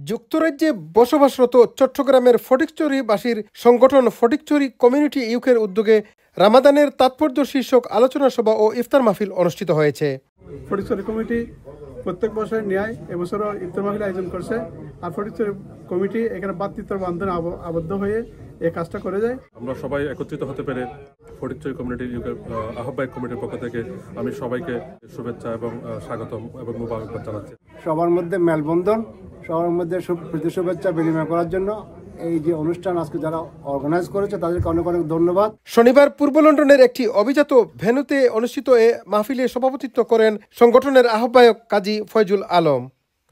যুক্তরাজ্যে বসবাসরত চট্টগ্রামের ফটিকছড়িবাসীর সংগঠন ফটিকছড়ি কমিউনিটি ইউকের উদ্যোগে রামাদানের তাৎপর্য শীর্ষক আলোচনা সভা ও ইফতার মাহফিল অনুষ্ঠিত হয়েছে। ফটিকছড়ি কমিটি প্রত্যেক বছর ন্যায় এবছরও ইফতার মাহফিল আয়োজন করছে। আর ফটিকছড়ি কমিটি এখানে ভ্রাতৃত্বের বন্ধনে আবদ্ধ হয়ে এই কাজটা করে যায়। আমরা সবাই একত্রিত হতে পেরে ফটিকছড়ি কমিউনিটি ইউকের আহ্বায়ক কমিটির পক্ষ থেকে আমি সবাইকে শুভেচ্ছা এবং স্বাগতম এবং মুবারকবাদ জানাচ্ছি। সবার মধ্যে মেলবন্ধন, সবার মধ্যে প্রীতি শুভেচ্ছা বিনিময় করার জন্য এই যে অনুষ্ঠান আজকে যারা অর্গানাইজ করেছে তাদেরকে অনেক অনেক ধন্যবাদ। শনিবার পূর্ব লন্ডনের একটি অভিজাত ভেন্যুতে অনুষ্ঠিত এ মাহফিলে সভাপতিত্ব করেন সংগঠনের আহ্বায়ক কাজী ফয়জুল আলম।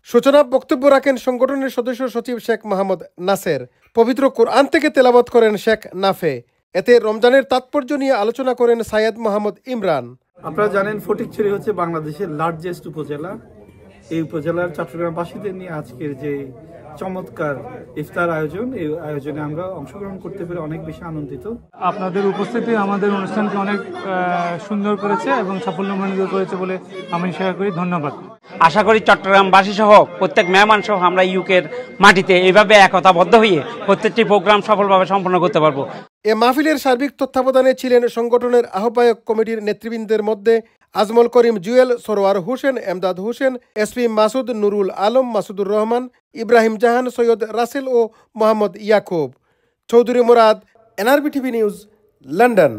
সূচনা বক্তব্য রাখেন সংগঠনের সদস্য সচিব শেখ মোহাম্মদ নাসের। পবিত্র কোরআন থেকে তেলাওয়াত করেন শেখ নাফে। এতে রমজানের তাৎপর্য নিয়ে আলোচনা করেন সাইয়েদ মোহাম্মদ ইমরান। আপনারা জানেন ফটিকছড়ি হচ্ছে বাংলাদেশের লার্জেস্ট উপজেলা। এই উপজেলার চট্টগ্রামবাসীদের নিয়ে আজকের যে চমৎকার ইফতার আয়োজন, এই আয়োজনে আমরা অংশগ্রহণ করতে পেরে অনেক বেশি আনন্দিত। আপনাদের উপস্থিতি আমাদের অনুষ্ঠানকে অনেক সুন্দর করেছে এবং সাফল্যমণ্ডিত করেছে বলে আমি স্বীকার করি। ধন্যবাদ। আশা করি চট্টগ্রামবাসী সহ প্রত্যেক মেহমান সহ আমরা ইউকের মাটিতে এইভাবে একতাবদ্ধ হয়ে প্রত্যেকটি প্রোগ্রাম সফলভাবে সম্পন্ন করতে পারবো। এ মাহফিলের সার্বিক তত্ত্বাবধানে ছিলেন সংগঠনের আহ্বায়ক কমিটির নেতৃবৃন্দের মধ্যে আজমল করিম জুয়েল, সরোয়ার হোসেন, এমদাদ হোসেন, এসপি মাসুদ, নুরুল আলম, মাসুদুর রহমান, ইব্রাহিম জাহান, সৈয়দ রাসেল ও Mohammad Yakub. Chowdhury Murad, NRB TV news, London.